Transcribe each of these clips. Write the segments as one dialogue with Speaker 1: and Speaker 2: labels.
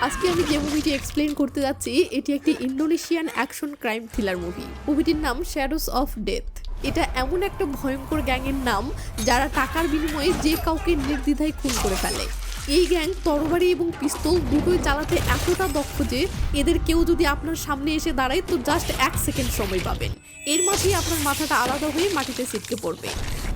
Speaker 1: আজকে আমি যে মুভিটি এক্সপ্লেন করতে যাচ্ছি এটি একটি Indonesian action crime thriller movie. মুভিটির নাম শ্যাডোস অফ ডেথ। এটা এমন একটা ভয়ঙ্কর গ্যাংয়ের নাম যারা টাকার বিনিময়ে যে কাউকে নির্দ্বিধায় খুন করে ফেলে। এই গ্যাং তরবারি এবং পিস্তল দুটোই চালাতে এতটা দক্ষ যে এদের কেউ যদি আপনার সামনে এসে দাঁড়ায় তো জাস্ট 1 সেকেন্ড সময় পাবেন, এর মাঝেই আপনার মাথাটা আলাদা হয়ে মাটিতে ছিটকে পড়বে।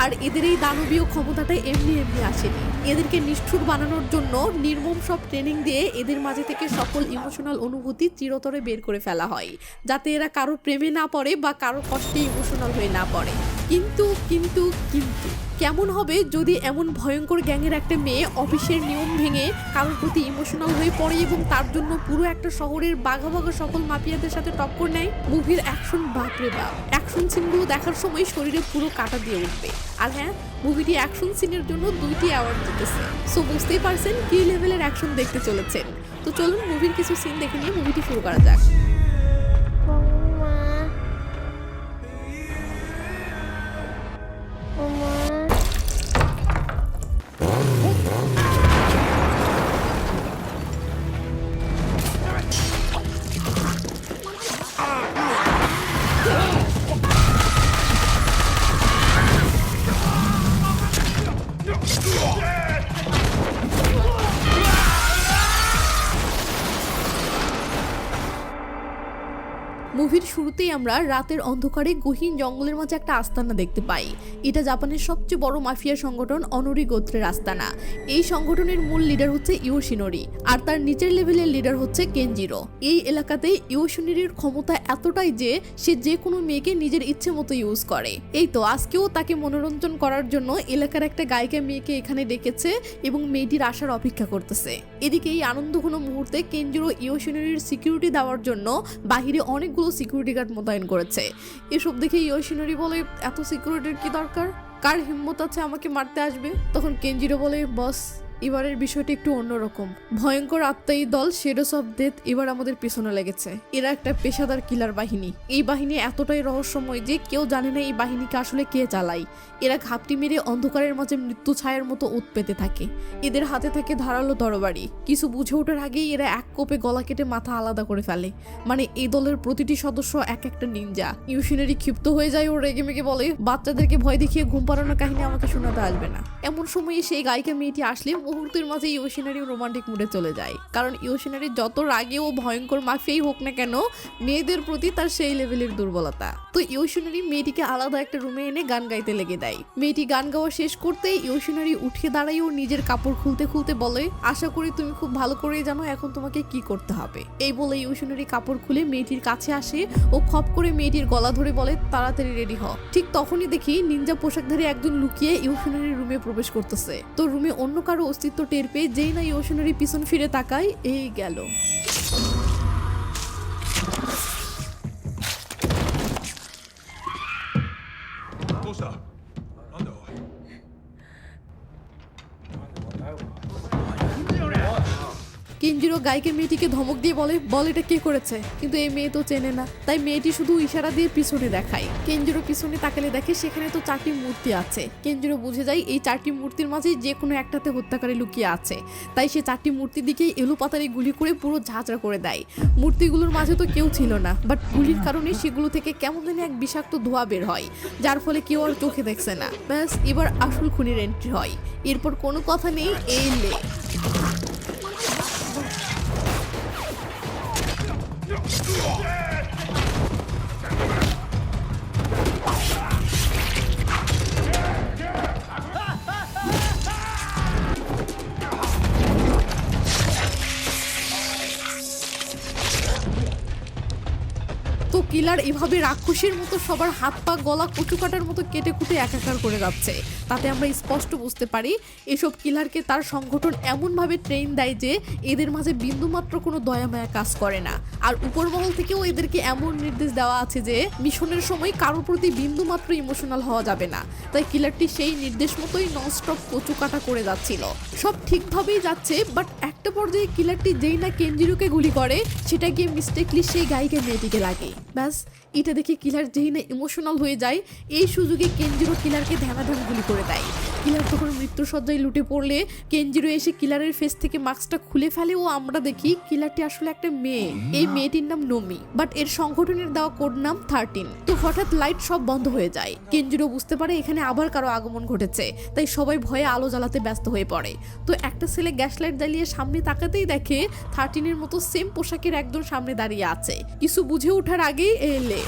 Speaker 1: আর এদের এই দানবীয় ক্ষমতাটা এমনি আসেনি। এদেরকে নিষ্ঠুর বানানোর জন্য নির্মম সব ট্রেনিং দিয়ে এদের মাঝে থেকে সকল ইমোশনাল অনুভূতি চিরতরে বের করে ফেলা হয়, যাতে এরা কারো প্রেমে না পড়ে বা কারো কষ্টে ইমোশনাল হয়ে না পড়ে। কিন্তু কিন্তু কিন্তু কেমন হবে যদি এমন ভয়ঙ্কর গ্যাংয়ের একটা মেয়ে অফিসের নিয়ম ভেঙে কারোর প্রতি ইমোশনাল হয়ে পড়ে এবং তার জন্য পুরো একটা শহরের বাঘা বাঘা সকল মাফিয়াদের সাথে টক্কর নেয়। মুভির অ্যাকশন বাপরে বাপ, অ্যাকশন সিনগুলো দেখার সময় শরীরে পুরো কাটা দিয়ে উঠবে। আর হ্যাঁ, মুভিটি অ্যাকশন সিনের জন্য 2টি অ্যাওয়ার্ড জিতেছে। সো বুঝতেই পারছেন কি লেভেলের অ্যাকশন দেখতে চলেছেন। তো চলুন মুভির কিছু সিন দেখে নিয়ে মুভিটি শুরু করা যাক। মুভির শুরুতেই আমরা রাতের অন্ধকারে গহীন জঙ্গলের মাঝে একটা আস্তানা দেখতে পাই। এটা জাপানের সবচেয়ে বড় মাফিয়া সংগঠন অনোরি গোত্রের আস্তানা। এই সংগঠনের মূল লিডার হচ্ছে ইয়োশিনোরি, আর তার নিচের লেভেলের লিডার হচ্ছে কেনজিরো। এই এলাকাতে ইয়োশিনোরির ক্ষমতা এতটাই যে সে যে কোনো মেয়েকে নিজের ইচ্ছে মতো ইউজ করে। এই তো আজকেও তাকে মনোরঞ্জন করার জন্য এলাকার একটা গায়িকা মেয়েকে এখানে ডেকেছে এবং মেয়েটির আসার অপেক্ষা করতেছে। এদিকে এই আনন্দঘন মুহূর্তে কেনজিরো ইয়োশিনোরির সিকিউরিটি দেওয়ার জন্য বাহিরে অনেকগুলো সিকিউরিটি গার্ড মোতায়েন করেছে। এসব দেখে ইয়োশিনোরি বলে, এত সিকিউরিটির কি দরকার, কার হিম্মত আছে আমাকে মারতে আসবে? তখন কেনজিরো বলে, বস এবারের বিষয়টা একটু অন্যরকম। ভয়ঙ্কর আত্মায়ী দল শ্যাডোস অফ ডেথ এবার আমাদের পিছনে লেগেছে। এরা একটা পেশাদার কিলার বাহিনী। এই বাহিনী এতটাই রহস্যময় যে কেউ জানে না এই বাহিনীকে আসলে কে চালায়। এরা ঘাপটি মেরে অন্ধকারের মাঝে মৃত্যু ছায়ার মতো ওত পেতে থাকে। এদের হাতে থাকে ধারালো তরবারি। কিছু বুঝে ওঠার আগেই এরা এক কোপে গলা কেটে মাথা আলাদা করে ফেলে। মানে এই দলের প্রতিটি সদস্য এক একটা নিনজা। ইয়োশিনোরি ক্ষিপ্ত হয়ে যায় ও রেগে মেগে বলে, বাচ্চাদেরকে ভয় দেখিয়ে ঘুম পাড়ানোর কাহিনী আমাকে শোনাতে আসবে না। এমন সময়ে সেই গায়িকা মেয়েটি আসলে মুহূর্তের মাঝে ইয়োশিনোরি রোমান্টিক মুডে চলে যায়। কারণ ইয়োশিনোরি যত রাগে ও ভয়ঙ্কর মাফিয়াই হোক না কেন, মেয়েদের প্রতি তার সেই লেভেলের দুর্বলতা। তো ইয়োশিনোরি মেয়েটিকে আলাদা একটা রুমে এনে গান গাইতে লেগে দেয়। মেয়েটি গান গাওয়া শেষ করতেই ইয়োশিনোরি উঠে দাঁড়ায় ও নিজের কাপড় খুলতে খুলতে বলে, আশা করি তুমি খুব ভালো করেই জানো এখন তোমাকে কি করতে হবে। এই বলে ইয়োশিনোরি কাপড় খুলে মেয়েটির কাছে আসে ও খপ করে মেয়েটির গলা ধরে বলে, তাড়াতাড়ি রেডি হ। ঠিক তখনই দেখি নিনজা পোশাকধারী একজন লুকিয়ে ইয়োশিনোরির রুমে প্রবেশ করতেছে। তো রুমে অন্য কারো অস্তিত্ব টের পেয়ে যেই না ইয়োশিনোরি পিছন ফিরে তাকায়, এই গেল। কেনজিরো গায়িকা মেয়েটিকে ধমক দিয়ে বলে, বল এটা কে করেছে? কিন্তু এই মেয়ে তো চেনে না, তাই মেয়েটি শুধু ইশারা দিয়ে পিছনে দেখায়। কেনজিরো পিছনে তাকালে দেখে সেখানে তো 4টি মূর্তি আছে। কেনজিরো বুঝে যায় এই 4টি মূর্তির মাঝেই যে কোনো একটাতে হত্যাকারী লুকিয়ে আছে। তাই সে 4টি মূর্তির দিকে এলোপাতাড়ি গুলি করে পুরো ঝাঁঝরা করে দেয়। মূর্তিগুলোর মাঝে তো কেউ ছিল না, বাট গুলির কারণে সেগুলো থেকে কেমন যেন এক বিষাক্ত ধোঁয়া বের হয়, যার ফলে কেউ আর চোখে দেখছে না। ব্যাস এবার আসল খুনির এন্ট্রি হয়। এরপর কোনো কথা নেই, এই লে। তো কিলার এভাবে রাক্ষসের মতো সবার হাত পা গলা কচু কাটার মতো কেটে কুটে একাকার করে যাচ্ছে। তাতে আমরা স্পষ্ট বুঝতে পারি এসব কিলারকে তার সংগঠন এমনভাবে ট্রেন দেয় যে এদের মাঝে বিন্দুমাত্র কোনো দয়া মায়া কাজ করে না। আর উপরমহল থেকেও এদেরকে এমন নির্দেশ দেওয়া আছে যে মিশনের সময় কারোর প্রতি বিন্দুমাত্র ইমোশনাল হওয়া যাবে না। তাই কিলারটি সেই নির্দেশ মতোই ননস্টপ কচু কাটা করে যাচ্ছিল। সব ঠিকভাবেই যাচ্ছে, বাট একটা পর্যায়ে কিলারটি যেই না কেনজিরোকে গুলি করে সেটা গিয়ে মিস্টেকলি সেই গায়িকা মেয়েটিকে লাগে। ব্যাস এটা দেখে কিলার যেই না ইমোশনাল হয়ে যায়, এই সুযোগে কেনজিরো কিলারকে ধ্যানাধ্যান গুলি করে দেয়। কিলার তখন মৃত্যুসজ্জায় লুটে পড়লে কেনজিরো এসে কিলারের ফেস থেকে মাস্কটা খুলে ফেলে ও আমরা দেখি কিলারটি আসলে একটা মেয়ে। এই মেয়েটির নাম নোমি, বাট এর সংগঠনের দেওয়া কোড নাম 13। তো হঠাৎ লাইট সব বন্ধ হয়ে যায়। কেনজিরো বুঝতে পারে এখানে আবার কারো আগমন ঘটেছে, তাই সবাই ভয়ে আলো জ্বালাতে ব্যস্ত হয়ে পড়ে। তো একটা ছেলে গ্যাস লাইট জ্বালিয়ে সামনে তাকাতেই দেখে 13-এর মতো সেম পোশাকের একজন সামনে দাঁড়িয়ে আছে। কিছু বুঝে ওঠার আগেই এলে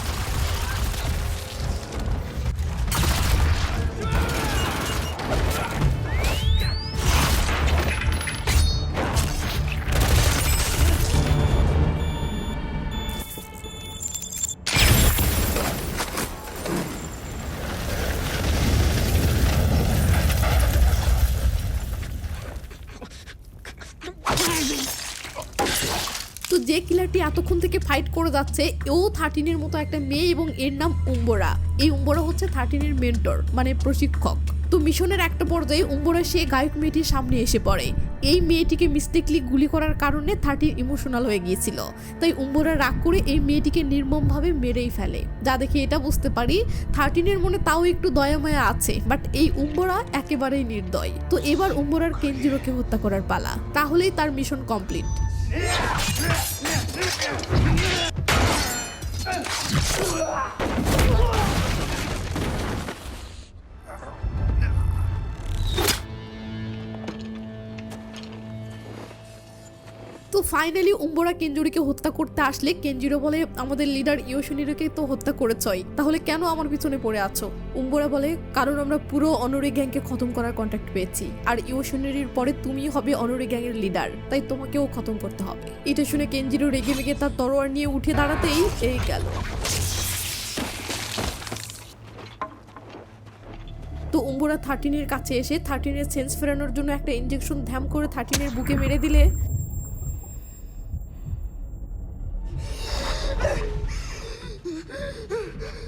Speaker 1: তো যে কিলারটি এতক্ষণ থেকে ফাইট করে যাচ্ছে ও 13-এর মতো একটা মেয়ে এবং এর নাম উম্বোরা। এই উম্বোরা হচ্ছে 13-এর মেন্টর, মানে প্রশিক্ষক। তো মিশনের একটা পর্যায়ে উম্বোরা সে গায়ক মেয়েটির সামনে এসে পড়ে। এই মেয়েটিকে মিস্টেকলি গুলি করার কারণে 13 ইমোশনাল হয়ে গিয়েছিল, তাই উম্বোরা রাগ করে এই মেয়েটিকে নির্মমভাবে মেরেই ফেলে। যা দেখে এটা বুঝতে পারি 13-এর মনে তাও একটু দয়ামায়া আছে, বাট এই উম্বোরা একেবারেই নির্দয়। তো এবার উম্বোরার কেনজিরোকে হত্যা করার পালা, তাহলেই তার মিশন কমপ্লিট। তো ফাইনালি উম্বোরা কেনজিরোকে হত্যা করতে আসলে কেনজিরো বলে, আমাদের লিডার ইয়োশিনোরিকে তো হত্যা করেছই, তাহলে কেন আমার পিছনে পড়ে আছো? উম্বোরা বলে, কারণ আমরা পুরো অনরি গ্যাংকে খতম করার কন্ট্রাক্ট পেয়েছি, আর ইয়োশিনোরির পরে তুমি হবে অনরি গ্যাংয়ের লিডার, তাই তোমাকেও খতম করতে হবে। এটা শুনে কেনজিরো রেগে মেগে তার তরোয়ার নিয়ে উঠে দাঁড়াতেই এই গেল। তো উম্বোরা 13-এর কাছে এসে 13-এর সেন্স ফেরানোর জন্য একটা ইনজেকশন ধ্যাম করে 13-এর বুকে মেরে দিলে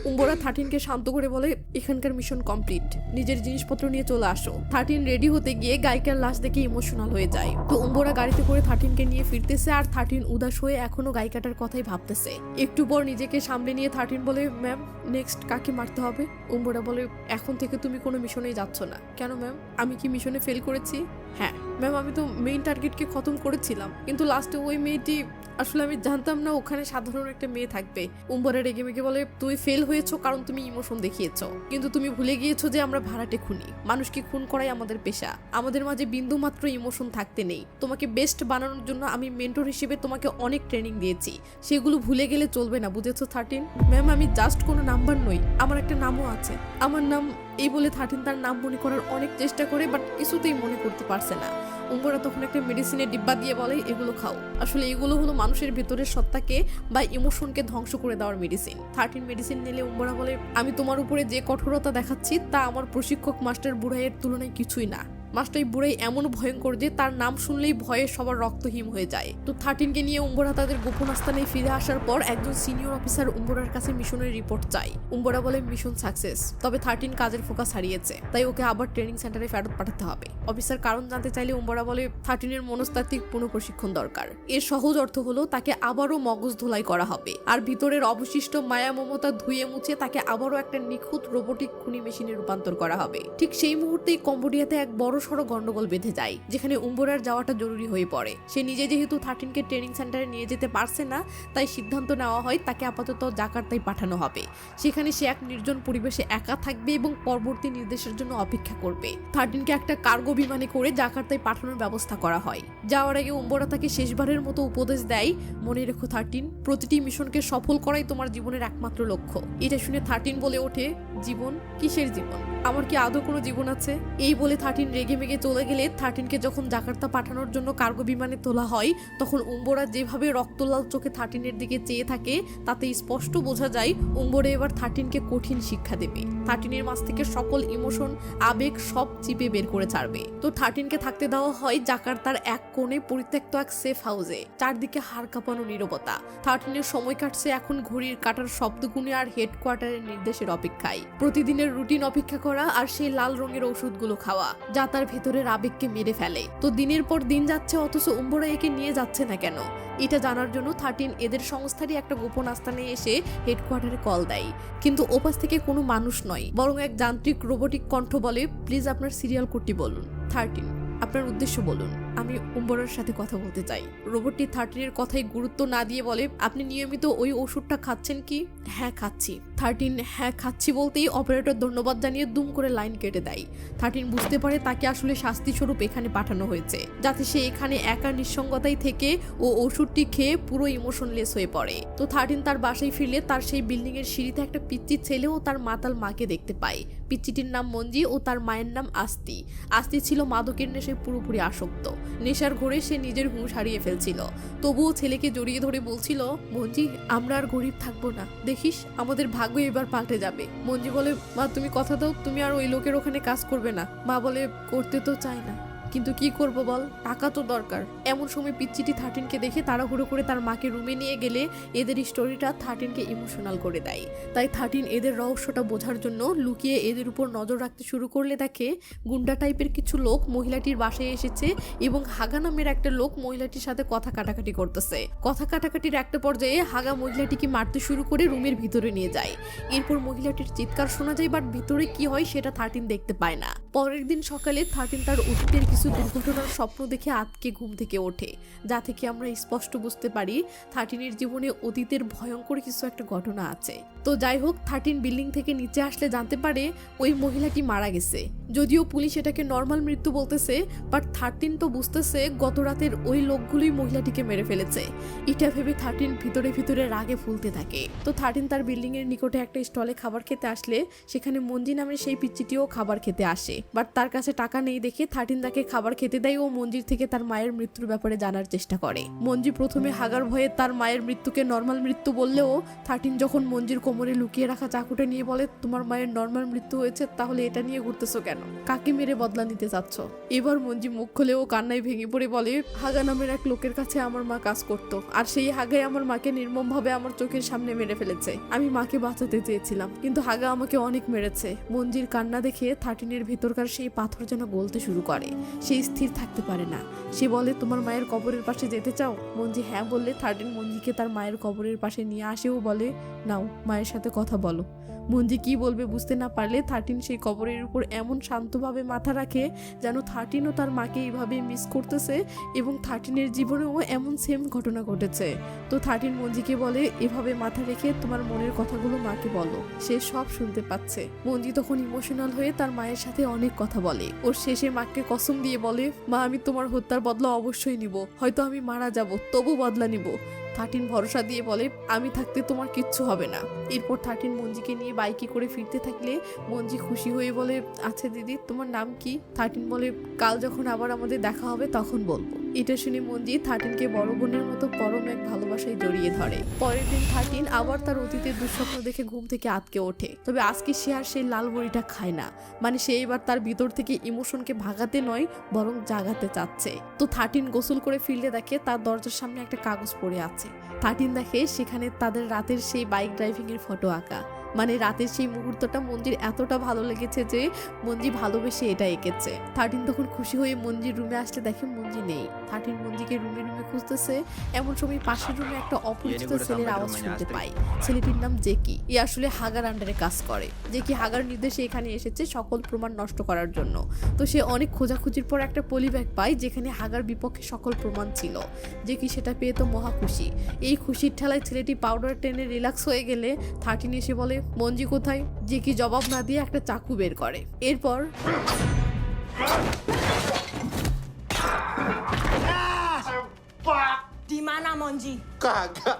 Speaker 1: উম্বোরা 13-কে শান্ত করে বলে, এখানকার মিশন কমপ্লিট, নিজের জিনিসপত্র নিয়ে চলে আসো। 13 রেডি হতে গিয়ে গায়িকার লাশ দেখে ইমোশনাল হয়ে যায়। তো উম্বোরা গাড়িতে করে 13-কে নিয়ে ফিরতেছে, আর 13 উদাস হয়ে এখনো গায়িকাটার কথাই ভাবতেছে। একটু পর নিজেকে সামলে নিয়ে 13 বলে, ম্যাম নেক্সট কাকে মারতে হবে? উম্বোরা বলে, এখন থেকে তুমি কোনো মিশনেই যাচ্ছ না। কেন ম্যাম, আমি কি মিশনে ফেল করেছি? হ্যাঁ ম্যাম, আমি তো মেইন টার্গেটকে খতম করেছিলাম, কিন্তু লাস্টে ওই মেয়েটি, আসলে আমি জানতাম না ওখানে সাধারণ একটা মেয়ে থাকবে। উম্বোরা রেগে মেগে বলে, তুই ফেল হয়েছো কারণ তুমি ইমোশন দেখিয়েছো, কিন্তু তুমি ভুলে গিয়েছো যে আমরা ভাড়াটে খুনি। মানুষকে খুন করাই আমাদের পেশা, আমাদের মাঝে বিন্দু মাত্র ইমোশন থাকতে নেই। তোমাকে বেস্ট বানানোর জন্য আমি মেন্টর হিসেবে তোমাকে অনেক ট্রেনিং দিয়েছি, সেগুলো ভুলে গেলে চলবে না, বুঝেছো 13? ম্যাম, আমি জাস্ট কোনো নাম্বার নই, আমার একটা নামও আছে, আমার নাম। এই বলে 13 তার নাম মনে করার অনেক চেষ্টা করে, বাট কিছুতেই মনে করতে পারছে না। উম্বোরা তখন একটা মেডিসিনের ডিব্বা দিয়ে বলে, এগুলো খাও। আসলে এগুলো হলো মানুষের ভেতরের সত্তাকে বা ইমোশনকে ধ্বংস করে দেওয়ার মেডিসিন। 13 মেডিসিন নিলে উম্বোরা বলে, আমি তোমার উপরে যে কঠোরতা দেখাচ্ছি তা আমার প্রশিক্ষক মাস্টার বুড়াইয়ের তুলনায় কিছুই না। মাস্টার বুড়াই এমন ভয়ঙ্কর যে তার নাম শুনলেই ভয়ে সবার রক্তহীন হয়ে যায়। তো 13-কে নিয়ে উম্বোরা তাদের গোপন আস্তানে ফিরে আসার পর একজন সিনিয়র অফিসার উম্বোরার কাছে মিশনের রিপোর্ট চাই। উম্বোরা বলে, মিশন সাকসেস, তবে 13 কাজের ফোকাস হারিয়েছে, তাই ওকে আবার ট্রেনিং সেন্টারে ফেরত পাঠাতে হবে। অফিসার কারণ জানতে চাইলে উম্বোরা বলে, 13-এর মনস্তাত্ত্বিক পুনঃপ্রশিক্ষণ দরকার। এর সহজ অর্থ হলো তাকে আবারও মগজ ধোলাই করা হবে, আর ভিতরের অবশিষ্ট মায়া মমতা ধুয়ে মুছে তাকে আবারও একটা নিখুঁত রোবোটিক খুনি মেশিনে রূপান্তর করা হবে। ঠিক সেই মুহূর্তেই কম্বোডিয়াতে এক বড় সড় গন্ডগোল বেঁধে যায়, যেখানে উম্বোরার যাওয়াটা জরুরি হয়ে পড়ে। সে নিজে যেহেতু 13-কে ট্রেনিং সেন্টারে নিয়ে যেতে পারছে না, তাই সিদ্ধান্ত নেওয়া হয় তাকে আপাতত জাকার্তায় পাঠানো হবে। সেখানে সে এক নির্জন পরিবেশে একা থাকবে এবং পরবর্তী নির্দেশের জন্য অপেক্ষা করবে। 13-কে একটা কার্গো বিমানে করে জাকার্তায় পাঠানোর ব্যবস্থা করা হয়। যাওয়ার আগে উম্বোরা তাকে শেষবারের মতো উপদেশ দেয়, মনে রেখো 13, প্রতিটি মিশনকে সফল করাই তোমার জীবনের একমাত্র লক্ষ্য। এটা শুনে 13 বলে ওঠে, জীবন? কিসের জীবন? আমার কি আদৌ কোনো জীবন আছে? এই বলে 13 রেগে মেগে চলে গেলে 13-কে যখন জাকার্তা পাঠানোর জন্য কার্গো বিমানে তোলা হয়, তখন উম্বোরা যেভাবে রক্তলাল চোখে 13-এর দিকে চেয়ে থাকে তাতে স্পষ্ট বোঝা যায় উম্বোরা এবার 13-কে কঠিন শিক্ষা দেবে। 13-এর মাঝ থেকে সকল ইমোশন, আবেগ সব চিপে বের করে ছাড়বে। তো 13-কে থাকতে দেওয়া হয় জাকার্তার এক কোণে পরিত্যক্ত এক সেফ হাউসে। চারদিকে হাড় কাঁপানো নীরবতা। 13-এর সময় কাটছে এখন ঘড়ির কাটার শব্দগুণে আর হেডকোয়ার্টারের নির্দেশের অপেক্ষায়। প্রতিদিনের রুটিন অপেক্ষা করা আর সেই লাল রঙের ওষুধগুলো খাওয়া, যা তার তার ভেতরের আবেগকে মেরে ফেলে। তো দিনের পর দিন যাচ্ছে অথচ উম্বরা একে নিয়ে যাচ্ছে না কেন, এটা জানার জন্য 13 এদের সংস্থারই একটা গোপন আস্তানে এসে হেডকোয়ার্টারে কল দেয়। কিন্তু ওপাশ থেকে কোনো মানুষ নয়, বরং এক যান্ত্রিক রোবোটিক কণ্ঠ বলে, প্লিজ আপনার সিরিয়াল কোডটি বলুন। 13, আপনার উদ্দেশ্য বলুন, আমি উম্বরার সাথে কথা বলতে চাই। রোবটটি 13 এর কথায় গুরুত্ব না দিয়ে বলে, আপনি নিয়মিত ওই ওষুধটা খাচ্ছেন কি? হ্যাঁ খাচ্ছি। 13 হ্যাঁ খাচ্ছি বলতেই অপারেটর ধন্যবাদ জানিয়ে দুম করে লাইন কেটে দেয়। 13 বুঝতে পারে তাকে আসলে শাস্তি স্বরূপ এখানে পাঠানো হয়েছে, যাতে সে এখানে একা নিঃসঙ্গতায় থেকে ও ওষুধটি খেয়ে পুরো ইমোশনলেস হয়ে পড়ে। তো 13 তার বাসায় ফিরলে তার সেই বিল্ডিং এর সিঁড়িতে একটা পিচ্চি ছেলে ও তার মাতাল মাকে দেখতে পায়। পিচ্চিটির নাম মঞ্জি ও তার মায়ের নাম আস্তি। আস্তি ছিল মাদকের নেশায় পুরোপুরি আসক্ত। নেশার ঘোরে সে নিজের হুঁশ হারিয়ে ফেলছিল, তবুও ছেলেকে জড়িয়ে ধরে বলছিল, মঞ্জি আমরা আর গরিব থাকবো না, দেখিস আমাদের ভাগ্য এবার পাল্টে যাবে। মঞ্জি বলে, মা তুমি কথা দাও তুমি আর ওই লোকের ওখানে কাজ করবে না। মা বলে, করতে তো চাই না, কিন্তু কি করব বল, টাকা তো দরকার। এমন সময় পিচ্চিটি 13 কে দেখে তাড়াহুড়ো করে তার মাকে রুমে নিয়ে গেলে এদের স্টোরিটা 13 কে ইমোশনাল করে দেয়। তাই 13 এদের রহস্যটা বোঝার জন্য লুকিয়ে এদের উপর নজর রাখতে শুরু করলে দেখে গুন্ডা টাইপের কিছু লোক মহিলাটির বাসায় এসেছে এবং হাগা নামের একটা লোক মহিলাটির সাথে কথা কাটাকাটি করতেছে। কথা কাটাকাটির একটা পর্যায়ে হাগা মহিলাটিকে মারতে শুরু করে রুমের ভিতরে নিয়ে যায়। এরপর মহিলাটির চিৎকার শোনা যায়, বাট ভিতরে কি হয় সেটা 13 দেখতে পায় না। পরের দিন সকালে 13 তার অতীতের কিছু দুর্ঘটনার স্বপ্ন দেখে আতকে ঘুম থেকে ওঠে, যা থেকে আমরা স্পষ্ট বুঝতে পারি 13 এর জীবনে অতীতের ভয়ঙ্কর কিছু একটা ঘটনা আছে। তো যাই হোক, 13 বিল্ডিং থেকে নিচে আসলে জানতে পারে ওই মহিলাটি মারা গেছে। যদিও পুলিশ এটাকে নর্মাল মৃত্যু বলতেছে, বাট 13 তো বুঝতেছে গত রাতের ওই লোকগুলোই মহিলাটিকে মেরে ফেলেছে। এটা ভেবে 13 ভিতরে ভিতরে রাগে ফুলতে থাকে। তো 13 তার বিল্ডিং এর নিকটে একটা স্টলে খাবার খেতে আসলে সেখানে মঞ্জি নামের সেই পিচ্চিটিও খাবার খেতে আসে, বাট তার কাছে টাকা নেই দেখে 13 তাকে খাবার খেতে দেয় ও মঞ্জির থেকে তার মায়ের মৃত্যুর ব্যাপারে জানার চেষ্টা করে। মঞ্জি প্রথমে হাগার ভয়ে তার মায়ের মৃত্যুকে নর্মাল মৃত্যু বললেও 13 যখন মঞ্জির কোমরে লুকিয়ে রাখা চাকুটা নিয়ে বলে, তোমার মায়ের নর্মাল মৃত্যু হয়েছে, তাহলে এটা নিয়ে ঘুরতেছো কেন? কাকে মেরে বদলা নিতে চাচ্ছ? এবার মঞ্জি মুখ খুলে ও কান্নায় ভেঙে পড়ে বলে, হাগা নামের এক লোকের কাছে আমার মা কাজ করত, আর সেই হাগাই আমার মাকে নির্মম ভাবে আমার চোখের সামনে মেরে ফেলেছে। আমি মাকে বাঁচাতে চেয়েছিলাম, কিন্তু হাগা আমাকে অনেক মেরেছে। মঞ্জির কান্না দেখে 13 এর ভেতরকার সেই পাথর যেন গলতে শুরু করে। সে স্থির থাকতে পারে না। সে বলে, তোমার মায়ের কবরের পাশে যেতে চাও? মঞ্জি হ্যাঁ বললে 13 মঞ্জিকে তার মায়ের কবরের পাশে নিয়ে আসে ও বলে, নাও মায়ের সাথে কথা বলো। মঞ্জি কি বলবে বুঝতে না পারলে 13 সেই কবরের উপর এমন শান্তভাবে মাথা রাখে যেন 13 ও তার মাকে এইভাবে মিস করতেছে এবং 13 এর জীবনেও এমন সেম ঘটনা ঘটেছে। তো 13 মঞ্জিকে বলে, এভাবে মাথা রেখে তোমার মনের কথাগুলো মাকে বলো, সে সব শুনতে পাচ্ছে। মঞ্জি তখন ইমোশনাল হয়ে তার মায়ের সাথে অনেক কথা বলে। ওর শেষে মাকে কসম দিয়ে বলে, মা আমি তোমার হত্যার বদলা অবশ্যই নিব, হয়তো আমি মারা যাব তবু বদলা নিব। 13 ভরসা দিয়ে বলে, আমি থাকতে তোমার কিচ্ছু হবে না। এরপর 13 মঞ্জিকে নিয়ে বাইকে করে ফিরতে থাকলে মঞ্জি খুশি হয়ে বলে, আচ্ছা দিদি তোমার নাম কি? 13 বলে, কাল যখন আবার আমাদের দেখা হবে তখন বলবো। এটা শুনে মঞ্জি 13কে বড় বোনের মতো পরম এক ভালোবাসায় জড়িয়ে ধরে। পরের দিন 13 আবার তার অতীতের দুঃস্বপ্ন দেখে ঘুম থেকে আতকে ওঠে। তবে আজকে সে আর সেই লাল বড়িটা খায় না, মানে সে এবার তার ভিতর থেকে ইমোশনকে ভাগাতে নয় বরং জাগাতে চাচ্ছে। তো 13 গোসল করে ফিরলে দেখে তার দরজার সামনে একটা কাগজ পড়ে আছে। 13 দেখে সেখানে তাদের রাতের সেই বাইক ড্রাইভিং এর ফটো আঁকা। মানে রাতের সেই মুহূর্তটা মঞ্জির এতটা ভালো লেগেছে যে মঞ্জি ভালোবেসে এটা এঁকেছে। 13 তখন খুশি হয়ে মঞ্জির রুমে আসলে দেখে মঞ্জি নেই। 13 মঞ্জিকে রুমে রুমে খুঁজতেছে। এমন সময় পাশের রুমে একটা অপরিচিত ছেলের আওয়াজ শুনতে পায়। ছেলেটির নাম জেকি। এ আসলে হাগার আন্ডারে কাজ করে। জেকি হাগার নির্দেশে এখানে এসেছে সকল প্রমাণ নষ্ট করার জন্য। তো সে অনেক খোঁজাখুঁজির পর একটা পলিব্যাগ পায় যেখানে হাগার বিপক্ষে সকল প্রমাণ ছিল। জেকি সেটা পেয়ে তো মহা খুশি। এই খুশির ঠেলায় ছেলেটি পাউডার টেনে রিল্যাক্স হয়ে গেলে 13 এসে বলে, মঞ্জি কোথায়? জেকি জবাব না দিয়ে একটা চাকু বের করে। এরপর
Speaker 2: Di mana Monji?
Speaker 3: Kagak.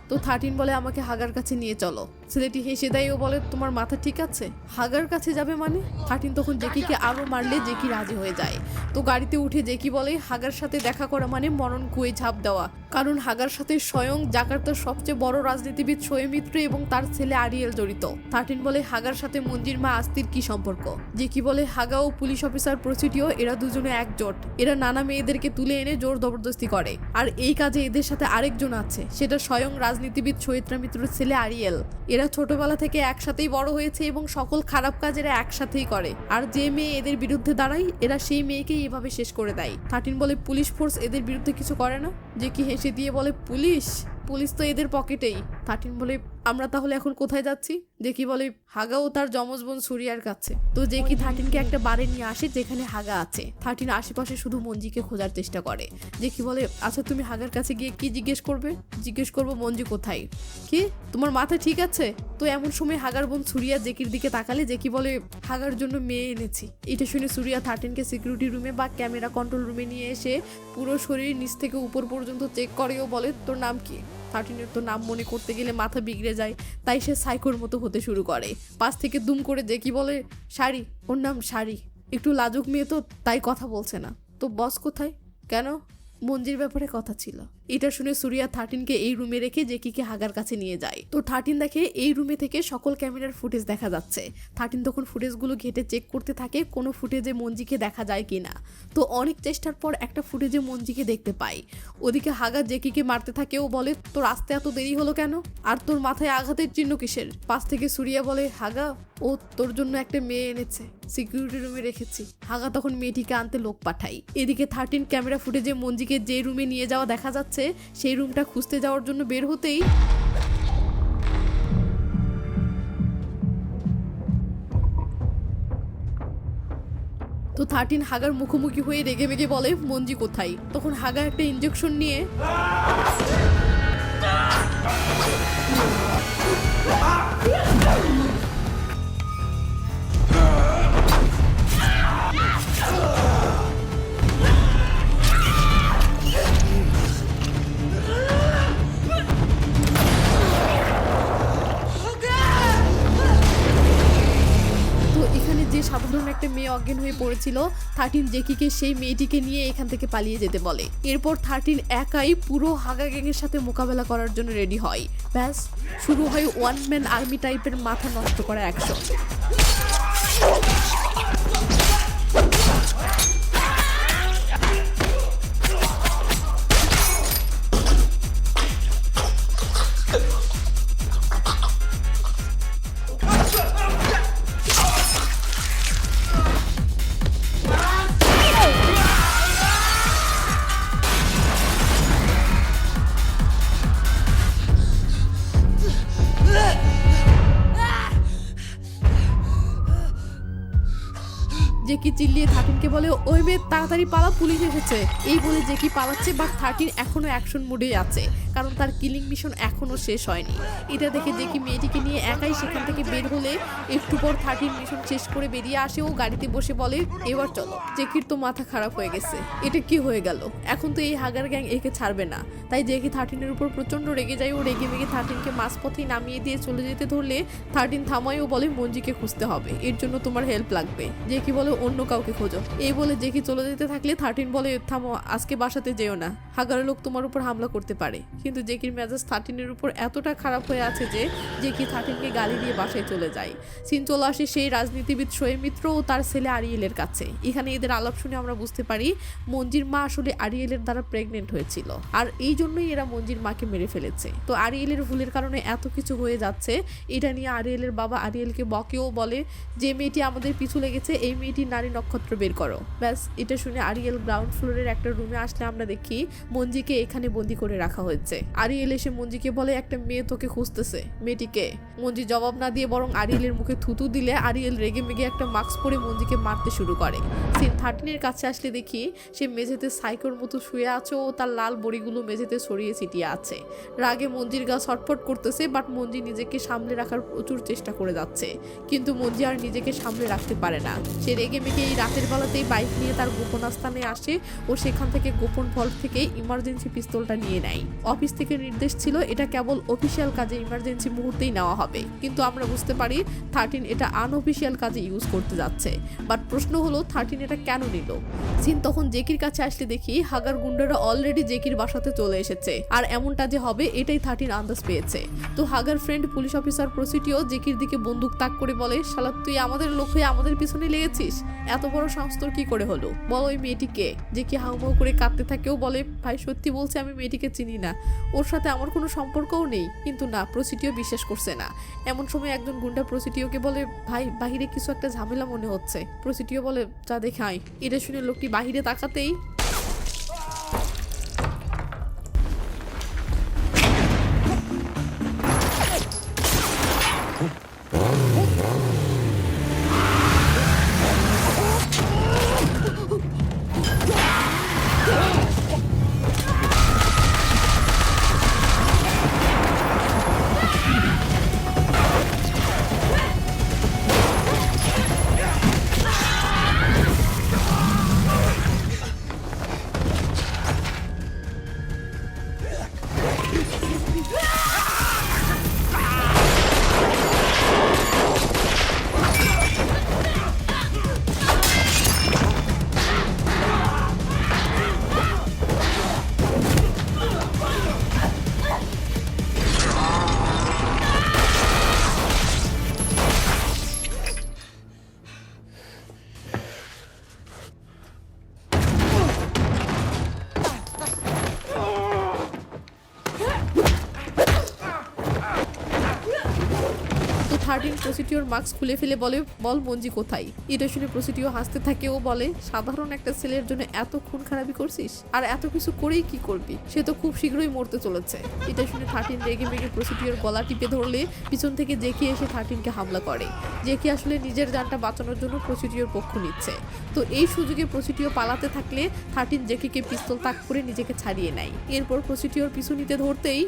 Speaker 1: তো 13 বলে, আমাকে হাগার কাছে নিয়ে চলো। ছেলেটি হেসে দেয় ও বলে, তোমার মাথা ঠিক আছে? হাগার কাছে যাবে মানে? 13 তখন জেকিকে আরো মারলে জেকি রাজি হয়ে যায়। তো গাড়িতে উঠে জেকি বলে, হাগার সাথে দেখা করা মানে মরণ কুয়ে ঝাঁপ দেওয়া, কারণ হাগার সাথে স্বয়ং জাকার্তার সবচেয়ে বড় রাজনীতিবিদ শোয়েব মিত্র এবং তার ছেলে আরিয়েল জড়িত। 13 বলে, হাগার সাথে মঞ্জির মা আস্তির কি সম্পর্ক? জেকি বলে, হাগা ও পুলিশ অফিসার প্রসিডিও এরা দুজনে একজোট। এরা নানা মেয়েদেরকে তুলে এনে জোর জবরদস্তি করে, আর এই কাজে এদের সাথে আরেকজন আছে, সেটা স্বয়ং রাজনীতিবিদ শোয়েব মিত্রের ছেলে আরিয়েল। এরা ছোটবেলা থেকে একসাথেই বড় হয়েছে এবং সকল খারাপ কাজ এরা একসাথেই করে। আর যে মেয়ে এদের বিরুদ্ধে দাঁড়ায় এরা সেই মেয়েকেই এভাবে শেষ করে দেয়। 13 বলে পুলিশ ফোর্স এদের বিরুদ্ধে কিছু করে না? যে কি হেসে দিয়ে বলে পুলিশ তো এদের পকেটেই। 13 বলে আমরা তাহলে এখন কোথায় যাচ্ছি? যে কি বলে হাগা ও তার যমজ বোন সুরিয়ার কাছে। তো যে কি 13কে একটা বারে নিয়ে আসে যেখানে হাগা আছে। 13 আশেপাশে শুধু মঞ্জিকে খোঁজার চেষ্টা করে। যে কি বলে আচ্ছা তুমি হাগার কাছে গিয়ে কি জিজ্ঞেস করবে? জিজ্ঞেস করবো মঞ্জি কোথায়। কি তোমার মাথা ঠিক আছে? তো এমন সময় হাগার বোন সুরিয়া জেকির দিকে তাকালে যে কি বলে হাগার জন্য মেয়ে এনেছি। এটা শুনে সুরিয়া 13কে সিকিউরিটি রুমে বা ক্যামেরা কন্ট্রোল রুমে নিয়ে এসে পুরো শরীর নিচ থেকে উপর পর্যন্ত চেক করেও বলে তোর নাম কি? 13 তো নাম মনে করতে গেলে মাথা বিগড়ে যায়, তাই সে সাইকোর মতো হতে শুরু করে। পাশ থেকে দুম করে যে কি বলে শাড়ি, ওর নাম শাড়ি, একটু লাজুক মেয়ে তো তাই কথা বলছে না। তো বস কোথায়? কেন? মঞ্জির ব্যাপারে কথা ছিল। এটা শুনে সুরিয়া 13কে এই রুমে রেখে জেকিকে হাগার কাছে নিয়ে যায়। তো 13 দেখে এই রুমে থেকে সকল ক্যামেরার ফুটেজ দেখা যাচ্ছে। 13 তখন ফুটেজগুলো ঘেটে চেক করতে থাকে কোনো ফুটেজে মঞ্জিকে দেখা যায় কিনা। তো অনেক চেষ্টার পর একটা ফুটেজে মঞ্জিকে দেখতে পাই। ওদিকে হাগা জেকিকে মারতে থাকে ও বলে তোর আসতে এত দেরি হলো কেন? আর তোর মাথায় আঘাতের চিহ্ন কিসের? পাশ থেকে সুরিয়া বলে হাগা ও তোর জন্য একটা মেয়ে এনেছে, সিকিউরিটি রুমে রেখেছি। হাগা তখন মেয়েটিকে আনতে লোক পাঠাই। এদিকে 13 ক্যামেরা ফুটেজে মঞ্জিকে যে রুমে নিয়ে যাওয়া দেখা যাচ্ছে সেই রুমটা খুঁজতে যাওয়ার জন্য বের হতেই তো 13 হাগার মুখোমুখি হয়ে রেগে মেগে বলে মঞ্জি কোথায়? তখন হাগা একটা ইনজেকশন নিয়ে যে সাধারণ একটা মেয়ে অজ্ঞান হয়ে পড়েছিল 13 জেকিকে সেই মেয়েটিকে নিয়ে এখান থেকে পালিয়ে যেতে বলে। এরপর 13 একাই পুরো হাগা গ্যাংয়ের সাথে মোকাবেলা করার জন্য রেডি হয়। ব্যাস শুরু হয় ওয়ান ম্যান আর্মি টাইপের মাথা নষ্ট করা অ্যাকশন। জেকি চিল্লিয়ে 13কে বলে ওই মেয়ে তাড়াতাড়ি পালা, পুলিশ এসেছে। এই বলে জেকি পালাচ্ছে, বাট 13 এখনো অ্যাকশন মোডেই আছে, কারণ তার কিলিং মিশন এখনো শেষ হয়নি। এটা দেখে জেকি মেয়েটিকে নিয়ে একাই সেখান থেকে বের হলে একটু পর 13 মিশন শেষ করে বেরিয়ে আসে ও গাড়িতে বসে বলে এবার চলো। জেকির তো মাথা খারাপ হয়ে গেছে, এটা কি হয়ে গেল? এখন তো এই হাগার গ্যাং একে ছাড়বে না। তাই জেকি 13 উপর প্রচন্ড রেগে যায় ও রেগে মেগে 13কে মাঝপথেই নামিয়ে দিয়ে চলে যেতে ধরলে 13 থামায় ও বলে মঞ্জিকে খুঁজতে হবে, এর জন্য তোমার হেল্প লাগবে। জেকি বলে অন্য কাউকে খোঁজো। এই বলে জেকি চলে যেতে থাকলে 13 বলে থামো, আজকে বাসাতে যেও না, হাগারের লোক তোমার উপর হামলা করতে পারে। কিন্তু জেকির মেজাজ 13 উপর এতটা খারাপ হয়ে আছে যে জেকি 13কে গালি দিয়ে বাসায় চলে যায়। সিন চলে আসে সেই রাজনীতিবিদ শোয়েব মিত্র ও তার ছেলে আরিয়েলের কাছে। এখানে এদের আলাপ শুনে আমরা বুঝতে পারি মঞ্জির মা আসলে আরিয়েলের দ্বারা প্রেগনেন্ট হয়েছিল, আর এই জন্যই এরা মঞ্জির মাকে মেরে ফেলেছে। তো আরিয়েলের ভুলের কারণে এত কিছু হয়ে যাচ্ছে, এটা নিয়ে আরিয়েলের বাবা আরিয়েলকে বকেও বলে যে মেয়েটি আমাদের পিছু লেগেছে এই মেয়েটির নারী নক্ষত্র বের করো। ব্যাস এটা শুনে আরিয়েল গ্রাউন্ড ফ্লোরের একটা রুমে আসলে আমরা দেখি মঞ্জিকে এখানে বন্দি করে রাখা হয়েছে। আরিয়েল এসে মঞ্জিকে বলে একটা মেয়ে তোকে খুঁজতেছে। মেয়েটিকে? মঞ্জি জবাব না দিয়ে বরং আরিয়েলের মুখে থুতু দিলে আরিয়েল রেগে মেগে একটা মাস্ক পরে মঞ্জিকে মারতে শুরু করে। সিন 13 কাছে আসলে দেখি সে মেঝেতে সাইকোর মতো শুয়ে আছে ও তার লাল বড়িগুলো মেঝেতে ছড়িয়ে ছিটিয়ে আছে। রাগে মঞ্জির গা ছটফট করতেছে, বাট মঞ্জি নিজেকে সামলে রাখার প্রচুর চেষ্টা করে যাচ্ছে, কিন্তু মঞ্জি আর নিজেকে সামলে রাখতে পারে না। সে রেগে মেগে এই রাতের বেলাতেই বাইক নিয়ে তার গোপন স্থানে আসে ও সেখান থেকে গোপন ভল্ট থেকে ইমার্জেন্সি পিস্তলটা নিয়ে নেয়। অফিস থেকে নির্দেশ ছিল এটা কেবল অফিসিয়াল কাজে ইমার্জেন্সি মুহূর্তেই নেওয়া হবে, কিন্তু আমরা বুঝতে পারি 13 এটা আনঅফিসিয়াল কাজে ইউজ করতে যাচ্ছে। বাট প্রশ্ন হলো 13 এটা কেন নিল? সিন তখন জেকির কাছে আসলে দেখি হাগার গুন্ডারা অলরেডি জেকির বাসাতে চলে এসেছে, আর এমনটা যে হবে এটাই 13 আন্দাজ পেয়েছে। তো হাগার ফ্রেন্ড পুলিশ অফিসার প্রসিটিও জেকির দিকে বন্দুক তাক করে বলে শালা তুই আমাদের লোক হয়ে আমাদের পিছনে লেগেছিস, এত বড় সাহস তোর কি করে হলো? বল ওই মেয়েটিকে। যে কি হাউমাউ করে কাঁদতে থাকেও বলে ভাই সত্যি বলছে আমি মেয়েটিকে চিনি না, ওর সাথে আমার কোনো সম্পর্কও নেই। কিন্তু না, প্রসিডিও বিশ্বাস করছে না। এমন সময় একজন গুন্ডা প্রসিডিওকে বলে ভাই বাহিরে কিছু একটা ঝামেলা মনে হচ্ছে। প্রসিডিও বলে যা দেখে আয়। এটা শুনে লোকটি বাহিরে তাকাতেই তো 13 প্রসিডিওর মাস্ক খুলে ফেলে বলে বল মঞ্জি কোথায়? এটা শুনে প্রসিডিও হাসতে থাকে ও বলে সাধারণ একটা ছেলের জন্য এত খুন খারাপি করছিস, আর এত কিছু করেই কি করবি? সে তো খুব শীঘ্রই মরতে চলেছে। এটা শুনে 13 রেগে মেগে প্রসিডিওর গলা টিপে ধরলে পিছন থেকে জেকি এসে 13কে হামলা করে। জেকি আসলে নিজের জানটা বাঁচানোর জন্য প্রসিডিওর পক্ষ নিচ্ছে। তো এই সুযোগে প্রসিডিও পালাতে থাকলে 13 জেকিকে পিস্তল তাক করে নিজেকে ছাড়িয়ে নেয়। এরপর প্রসিডিওর পিছু নিতে ধরতেই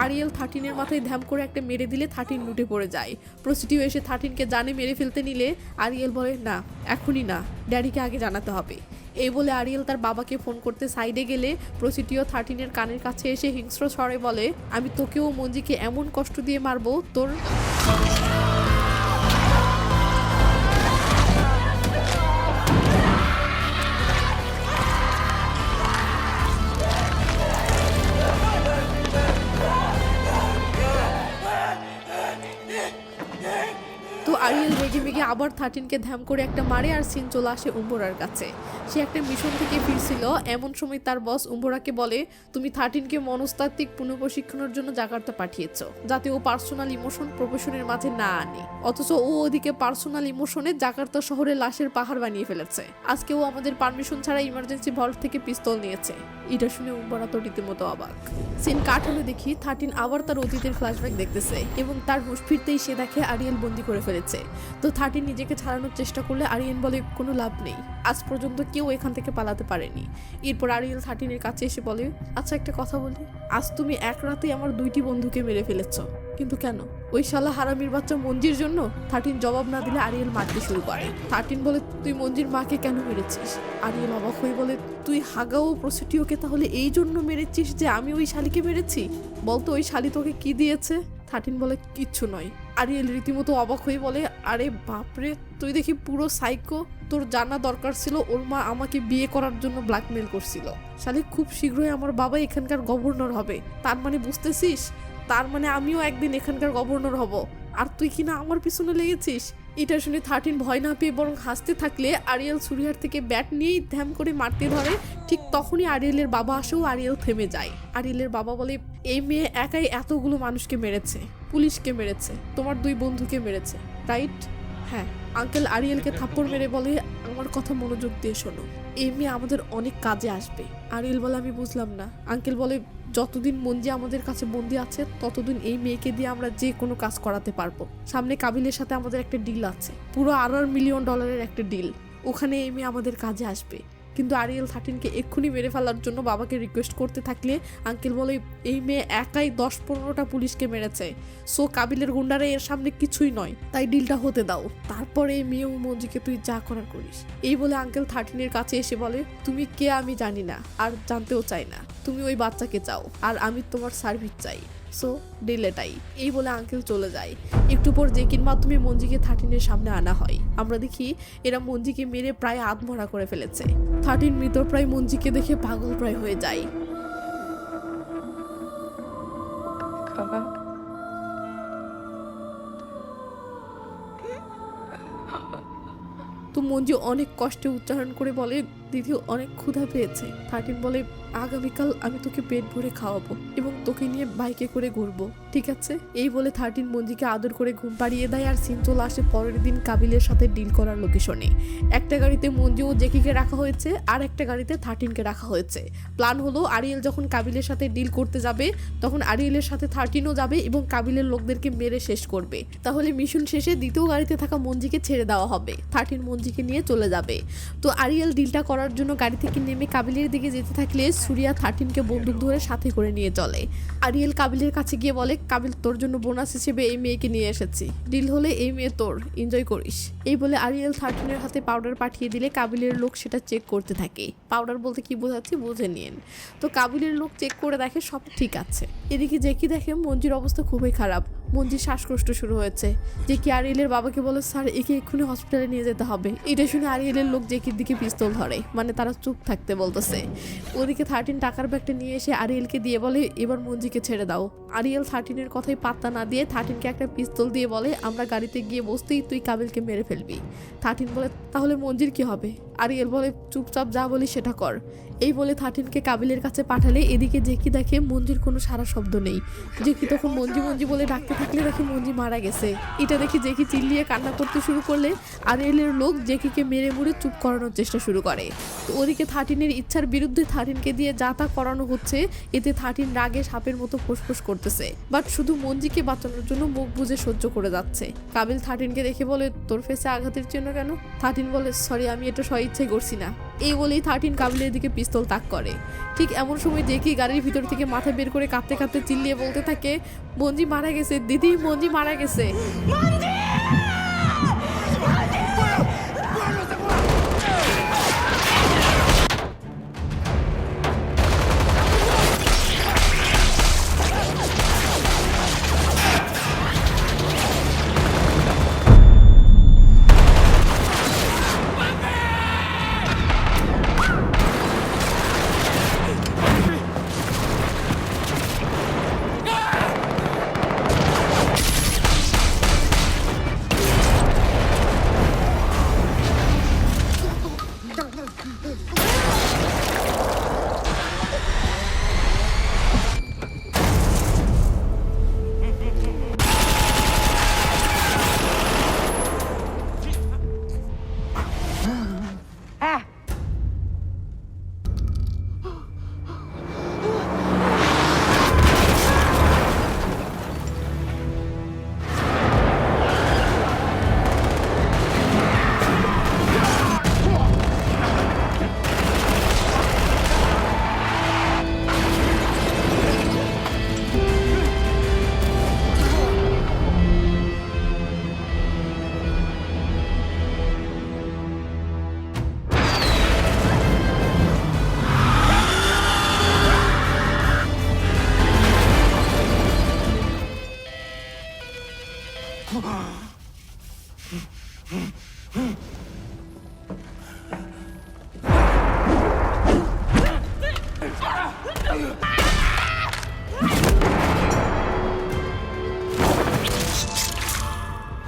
Speaker 1: আরিয়েল 13-এর মাথায় ধ্যাম করে একটা মেরে দিলে 13 লুটে পড়ে যায়। প্রসিডিও এসে 13-কে জানে মেরে ফেলতে নিলে আরিয়েল বলে না, এখনই না, ড্যাডিকে আগে জানাতে হবে। এই বলে আরিয়েল তার বাবাকে ফোন করতে সাইডে গেলে প্রসিডিও 13-এর কানের কাছে এসে হিংস্র স্বরে বলে আমি তোকেও মঞ্জিকে এমন কষ্ট দিয়ে মারবো তোর। তো আরিয়েল রেগে মেগে আবার 13-কে ধ্যাম করে একটা মারে আর সিন চলে আসে উম্বরার কাছে। সে একটা মিশন থেকে ফিরছিল, এমন সময় তার বস উম্বরাকে বলে তুমি 13-কে মনস্তাত্ত্বিক পুনঃপ্রশিক্ষণের জন্য জাকার্তা পাঠিয়েছো, যাতে ও পার্সোনাল ইমোশন প্রফেশনের মাঝে না আনে। অথচ ও ওদিকে পার্সোনাল ইমোশনে জাকার্তা শহরে লাশের পাহাড় বানিয়ে ফেলেছে। আজকে ও আমাদের পারমিশন ছাড়া ইমার্জেন্সি ভল্ট থেকে পিস্তল নিয়েছে। এটা শুনে উম্বরা তো রীতিমতো অবাক। সিন কাট হলে দেখি 13 আবার তার অতীতের ফ্ল্যাশব্যাক দেখতেছে এবং তার হুঁশ ফিরতেই সে দেখে আরিয়েল বন্দি করে ফেলেছে। তো 13 নিজেকে ছাড়ানোর চেষ্টা করলে আরিয়েল বলে কোনো লাভ নেই, আজ পর্যন্ত কেউ এখান থেকে পালাতে পারেনি। এরপর আরিয়েল 13-এর কাছে এসে বলে আচ্ছা একটা কথা বলি, আজ তুমি এক রাতে আমার 2টি বন্ধুকে মেরে ফেলেছ, কিন্তু কেন? ওই শালা হারামির বাচ্চা মঞ্জির জন্য? 13 জবাব না দিলে আরিয়েল মারতে শুরু করে। 13 বলে তুই মঞ্জির মাকে কেন মেরেছিস? আরিয়েল অবাক হয়ে বলে তুই হাগাও প্রসিডিওকে তাহলে এই জন্য মেরেছিস যে আমি ওই শালিকে মেরেছি? বলতো ওই শালি তোকে কি দিয়েছে? 13 বলে কিচ্ছু নয়। আরিয়েল রীতিমতো অবাক হয়ে বলে আরে বাপরে, তুই দেখি পুরো সাইকো। তোর জানা দরকার ছিল ওর মা আমাকে বিয়ে করার জন্য ব্ল্যাকমেল করছিল। শালি খুব শীঘ্রই আমার বাবা এখানকার গভর্নর হবে, তার মানে বুঝতেছিস? তার মানে আমিও একদিন এখানকার গভর্নর হব, আর তুই কিনা আমার পিছনে লেগেছিস। এটা শুনে 13 ভয় না পেয়ে বরং হাসতে থাকলে আরিয়েল ছুরিহার থেকে ব্যাট নিয়েই ধ্যাম করে মারতে ধরে। ঠিক তখনই আরিয়েলের বাবা আসেও আরিয়েল থেমে যায়। আরিয়েলের বাবা বলে এই মেয়ে একাই এতগুলো মানুষকে মেরেছে, পুলিশকে মেরেছে, তোমার 2 বন্ধুকে মেরেছে, রাইট? হ্যাঁ। আঙ্কেল আরিয়েলকে থাপ্পড় মেরে বলে আমার কথা মনোযোগ দিয়ে শোনো, এই মেয়ে আমাদের অনেক কাজে আসবে। আরিয়েল বলে আমি বুঝলাম না। আঙ্কেল বলে যতদিন মঞ্জি আমাদের কাছে বন্দি আছে ততদিন এই মেয়েকে দিয়ে আমরা যে কোনো কাজ করাতে পারবো। সামনে কাবিলের সাথে আমাদের একটা ডিল আছে, পুরো $1.5 মিলিয়ন একটা ডিল, ওখানে এই মেয়ে আমাদের কাজে আসবে। কিন্তু আরিয়েল 13কে এক্ষুনি মেরে ফেলার জন্য বাবাকে রিকোয়েস্ট করতে থাকলে আঙ্কেল বলে এই মেয়ে একাই 10-15টা পুলিশকে মেরেছে, সো কাবিলের গুন্ডারা এর সামনে কিছুই নয়, তাই ডিলটা হতে দাও, তারপরে এই মেয়ে ও মঞ্জিকে তুই যা করার করিস। এই বলে আঙ্কেল 13 এর কাছে এসে বলে তুমি কে আমি জানি না, আর জানতেও চাই না, তুমি ওই বাচ্চাকে চাও আর আমি তোমার সার্ভিস চাই, সো ডিল এটাই। এই বলে আঙ্কেল চলে যায়। একটু পর জেকির মাধ্যমে মঞ্জিকে 13 সামনে আনা হয়। আমরা দেখি এরা মঞ্জিকে মেরে প্রায় আধমরা করে ফেলেছে। 13 মৃতপ্রায় মঞ্জিকে দেখে পাগল প্রায় হয়ে যায়। তো মঞ্জু অনেক কষ্টে উচ্চারণ করে বলে দিদি অনেক ক্ষুধা পেয়েছে। 13 বলে আগামীকাল আমি তোকে পেট ভরে খাওয়াবো এবং তোকে নিয়ে বাইকে করে ঘুরবো, ঠিক আছে? এই বলে 13 মঞ্জিকে আদর করে ঘুম পাড়িয়ে দেয় আর সিন চলে আসে পরের দিন কাবিলের সাথে ডিল করার লোকেশনে। একটা গাড়িতে মঞ্জু ও জেকিকে রাখা হয়েছে আর একটা গাড়িতে 13কে রাখা হয়েছে। প্ল্যান হলো আরিয়েল যখন কাবিলের সাথে ডিল করতে যাবে তখন আরিয়েলের সাথে 13ও যাবে এবং কাবিলের লোকদেরকে মেরে শেষ করবে, তাহলে মিশন শেষে দ্বিতীয় গাড়িতে থাকা মঞ্জিকে ছেড়ে দেওয়া হবে, 13 মঞ্জিকে নিয়ে চলে যাবে। তো আরিয়েল ডিলটা করার জন্য গাড়ি থেকে নেমে কাবিলের দিকে যেতে থাকলে সুরিয়া 13কে বন্দুক ধরে সাথে করে নিয়ে চলে। আরিয়েল কাবিলের কাছে গিয়ে বলে কাবিল তোর জন্য বোনাস হিসেবে এই মেয়েকে নিয়ে এসেছি, ডিল হলে এই মেয়ে তোর, এনজয় করিস। এই বলে আরিয়েল 13 হাতে পাউডার পাঠিয়ে দিলে কাবিলের লোক সেটা চেক করতে থাকে। পাউডার বলতে কি বোঝাচ্ছি বুঝে নিন। তো কাবিলের লোক চেক করে দেখে সব ঠিক আছে। এদিকে জেকি দেখে মঞ্জির অবস্থা খুবই খারাপ, মঞ্জির শ্বাসকষ্ট শুরু হয়েছে। জেকি আরিয়েলের বাবাকে বলে স্যার একে এক্ষুনি হসপিটালে নিয়ে যেতে হবে। এটা শুনে আরিয়েলের লোক জেকির দিকে পিস্তল ধরে, মানে তারা চুপ থাকতে বলতেছে। ওদিকে 13 টাকার ব্যাগটা নিয়ে এসে আরিয়েলকে দিয়ে বলে এবার মঞ্জিকে ছেড়ে দাও। আরিয়েল 13 কথাই পাত্তা না দিয়ে 13কে একটা পিস্তল দিয়ে বলে আমরা গাড়িতে গিয়ে বসতেই তুই কাবিলকে মেরে ফেলবি। 13 বলে তাহলে মঞ্জির কি হবে? আরিয়েল বলে চুপচাপ যা বলি সেটা কর। এই বলে 13কে কাবিলের কাছে পাঠালে এদিকে জেকি দেখে মঞ্জির কোনো সারা শব্দ নেই। জেকি তখন মঞ্জি মঞ্জি বলে ডাকতে থাকলে দেখে মঞ্জি মারা গেছে। এটা দেখে জেকি চিল্লিয়ে কান্না করতে শুরু করলে আরিয়েলের লোক জেকিকে মেরে মুড়ে চুপ করানোর চেষ্টা শুরু করে। তো ওদিকে 13 ইচ্ছার বিরুদ্ধে 13কে দিয়ে যা তা করানো হচ্ছে, এতে 13 রাগে সাপের মতো ফুসফুস করতেছে, বাট শুধু মঞ্জিকে বাঁচানোর জন্য মুখ বুজে সহ্য করে যাচ্ছে। কাবিল 13কে দেখে বলে তোর ফেসে আঘাতের চিহ্ন কেন? 13 বলে সরি আমি এটা স্বইচ্ছাই করছি না। এই বলেই 13 কাবিলের দিকে পিস্তল তাক করে। ঠিক এমন সময় জেকি গাড়ির ভিতর থেকে মাথা বের করে কাঁদতে কাঁদতে চিল্লিয়ে বলতে থাকে মঞ্জি মারা গেছে দিদি, মঞ্জি মারা গেছে।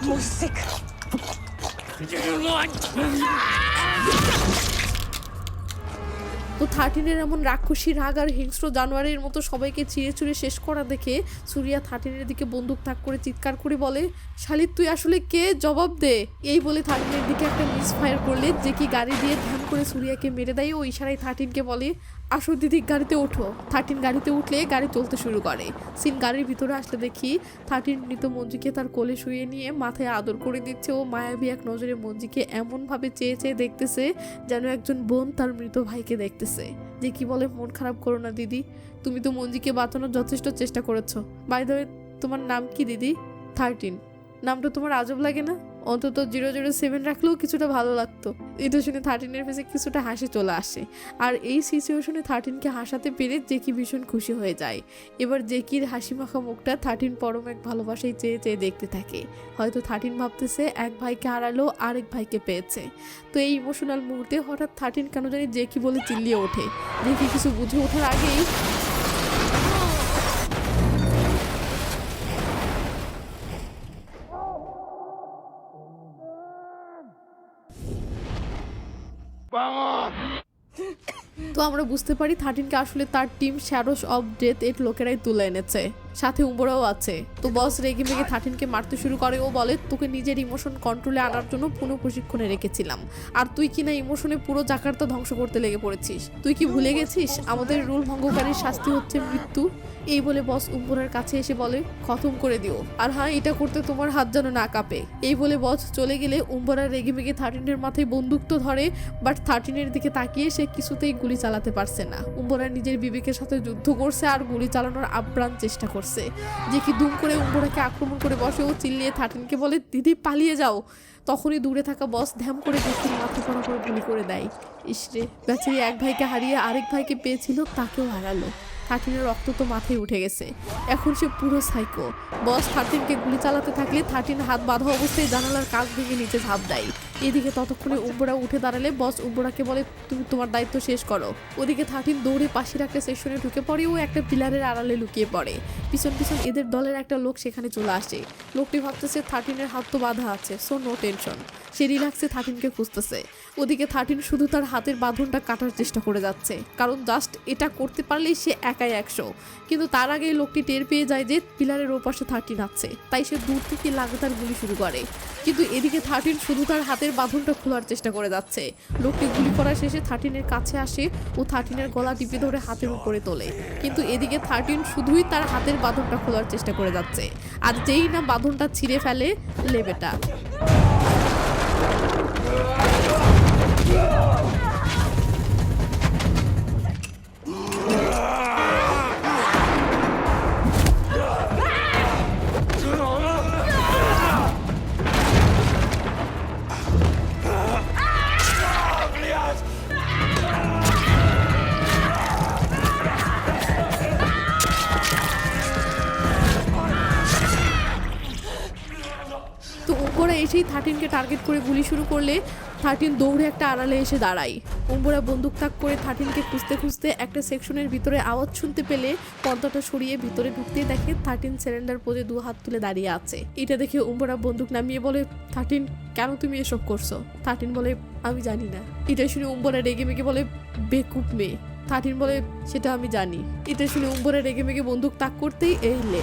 Speaker 2: Musik.
Speaker 1: তো 13 এমন রাক্ষসী রাগ আর হিংস্র জানোয়ারের মতো সবাইকে চিড়ে চুড়ে শেষ করা দেখে সুরিয়া 13 দিকে বন্দুক তাক করে চিৎকার করে বলে শালিদ তুই আসলে কে, জবাব দে। এই বলে 13 দিকে একটা মিস ফায়ার করলে যে কি গাড়ি দিয়ে ধ্যান করে সুরিয়াকে মেরে দেয় ও ইশারায় 13কে বলে আসো দিদি, গাড়িতে ওঠো। 13 গাড়িতে উঠলে গাড়ি চলতে শুরু করে। সিন গাড়ির ভিতরে আসলে দেখি 13 মৃত মঞ্জুকে তার কোলে শুয়ে নিয়ে মাথায় আদর করে দিচ্ছে ও মায়াবী এক নজরে মঞ্জিকে এমনভাবে চেয়ে চেয়ে দেখতেছে যেন একজন বোন তার মৃত ভাইকে দেখতেছে। যে কি বলে, মন খারাপ করো না দিদি, তুমি তো মঞ্জিকে বাঁচানোর যথেষ্ট চেষ্টা করেছো। বাই দ্য ওয়ে, তোমার নাম কি দিদি? 13। নামটা তোমার আজব লাগে না? অন্তত 007 রাখলেও কিছুটা ভালো লাগতো। এটা শুনে 13-এর ফেসে কিছুটা হাসি চলে আসে। আর এই সিচুয়েশনে 13কে হাসাতে পেরে জেকি ভীষণ খুশি হয়ে যায়। এবার জেকির হাসি মাখা মুখটা 13 পরম এক ভালোবাসায় চেয়ে চেয়ে দেখতে থাকে। হয়তো 13 ভাবতেছে এক ভাইকে হারালো আরেক ভাইকে পেয়েছে। তো এই ইমোশনাল মুহূর্তে হঠাৎ 13 কেন জানি জেকি বলে চিল্লিয়ে ওঠে। জেকি কিছু বুঝে ওঠার আগেই তো আমরা বুঝতে পারি 13কে আসলে তার টিম শ্যাডোস অফ ডেথ এর লোকেরাই তুলে এনেছে, সাথে উম্বরাও আছে। তো বস রেগে মেগে 13কে মারতে শুরু করে। ও বলে, তোকে নিজের ইমোশন কন্ট্রোলে আনার জন্য পুনঃ প্রশিক্ষণে রেখেছিলাম, আর তুই কিনা ইমোশনে পুরো জাকার্তা ধ্বংস করতে লেগে পড়েছিস। তুই কি ভুলে গেছিস আমাদের রুল ভঙ্গকারীর শাস্তি হচ্ছে মৃত্যু? এই বলে বস উম্বরার কাছে এসে বলে, খতম করে দিও, আর হ্যাঁ, এটা করতে তোমার হাত যেন না কাঁপে। এই বলে বস চলে গেলে উম্বরা রেগে মেগে 13-এর মাথায় বন্দুক তো ধরে, বাট 13-এর দিকে তাকিয়ে সে কিছুতেই গুলি চালাতে পারছে না। উম্বরা নিজের বিবেকের সাথে যুদ্ধ করছে আর গুলি চালানোর আপ্রাণ চেষ্টা করছে। যে কি দুম করে উম্বরাকে আক্রমণ করে বসে ও চিল্লিয়ে 13কে বলে, দিদি পালিয়ে যাও। তখনই দূরে থাকা বস ধ্যাম করে জেকির মাথা পড়া গুলি করে দেয়। ইসরে, বেচারি এক ভাইকে হারিয়ে আরেক ভাইকে পেয়েছিল, তাকেও হারালো। 13-এর রক্ত তো মাথায় উঠে গেছে, এখন সে পুরো সাইকো। বস 13কে গুলি চালাতে থাকলে 13 হাত বাঁধা অবস্থায় জানালার কাঁচ ভেঙে নিচে ঝাঁপ দেয়। এদিকে ততক্ষণে উম্বরা উঠে দাঁড়ালে বস উম্বরাকে বলে, তুমি তোমার দায়িত্ব শেষ করো। ওদিকে 13 দৌড়ে পাশের একটা সেকশনে ঢুকে পড়ে ও একটা পিলারের আড়ালে লুকিয়ে পড়ে। পিছন পিছন এদের দলের একটা লোক সেখানে চলে আসে। লোকটি ভাবতেছে 13-এর হাত তো বাঁধা আছে, সো নো টেনশন। সে রিল্যাক্সে 13কে খুঁজতেছে। ওদিকে 13 শুধু তার হাতের বাঁধনটা কাটার চেষ্টা করে যাচ্ছে, কারণ জাস্ট এটা করতে পারলেই সে একাই 100। কিন্তু তার আগে লোকটি টের পেয়ে যায় যে পিলারের ওপাশে 13 আছে, তাই সে দূর থেকে লাগাতার গুলি শুরু করে। কিন্তু এদিকে 13 শুধু তার হাতের বাঁধনটা খোলার চেষ্টা করে যাচ্ছে। লোকটি গুলি করা শেষে 13-এর কাছে আসে ও 13-এর গলা টিপে ধরে হাতের উপরে তোলে। কিন্তু এদিকে 13 শুধুই তার হাতের বাঁধনটা খোলার চেষ্টা করে যাচ্ছে, আর যেই না বাঁধনটা ছিঁড়ে ফেলে লেবেটা। তো উম্বরা এসেই 13কে টার্গেট করে গুলি শুরু করলে 13 দৌড়ে একটা আড়ালে এসে দাঁড়ায়। উম্বরা বন্দুক তাক করে 13কে খুঁজতে খুঁজতে একটা সেকশনের ভিতরে আওয়াজ শুনতে পেলে পর্দাটা সরিয়ে ভিতরে ঢুকতেই দেখে 13 সিলিন্ডার পোজে 2 হাত তুলে দাঁড়িয়ে আছে। এটা দেখে উম্বরা বন্দুক নামিয়ে বলে, 13 কেন তুমি এসব করছো? 13 বলে, আমি জানি না। এটা শুনে উম্বরা রেগে মেগে বলে, বেকুব মেয়ে। 13 বলে, সেটা আমি জানি। এটা শুনে উম্বরা রেগে মেগে বন্দুক তাক করতেই এলে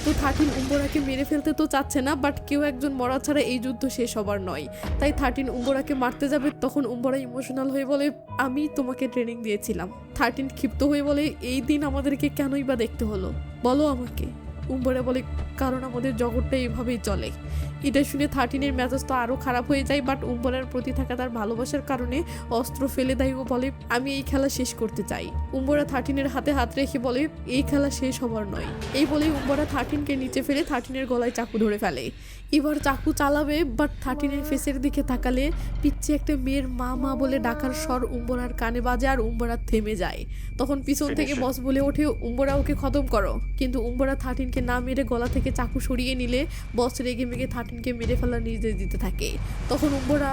Speaker 1: তো 13 উম্বরাকে মেরে ফেলতে তো চাচ্ছে না, বাট কেউ একজন মরা ছাড়া এই যুদ্ধ শেষ হবার নয়। তাই 13 উম্বরাকে মারতে যাবে, তখন উম্বরা ইমোশনাল হয়ে বলে, আমি তোমাকে ট্রেনিং দিয়েছিলাম। 13 ক্ষিপ্ত হয়ে বলে, এই দিন আমাদেরকে কেনই বা দেখতে হলো, বলো আমাকে। উম্বরা বলে কারণ আমাদের জগৎটা এভাবেই চলে। এটা শুনে 13-এর মেজাজ তো আরও খারাপ হয়ে যায়, বাট উম্বরার প্রতি থাকা তার ভালোবাসার কারণে অস্ত্র ফেলে দেয় ও বলে আমি এই খেলা শেষ করতে চাই। উম্বরা 13-এর হাতে হাত রেখে বলে এই খেলা শেষ হবার নয়। এই বলে উম্বরা 13-কে নিচে ফেলে 13-এর গলায় চাকু ধরে ফেলে। এবার চাকু চালাবে, বাট 13-এর ফেসের দিকে তাকালে পিচ্ছে একটা মেয়ের মা মা বলে ডাকার স্বর উম্বরার কানে বাজে আর উম্বরা থেমে যায়। তখন পিছন থেকে বস বলে ওঠে উম্বরা ওকে খতম করো, কিন্তু উম্বরা 13-কে না মেরে গলা থেকে চাকু সরিয়ে নিলে বস রেগে মেগে 13-কে মেরে ফেলার নির্দেশ দিতে থাকে। তখন উম্বরা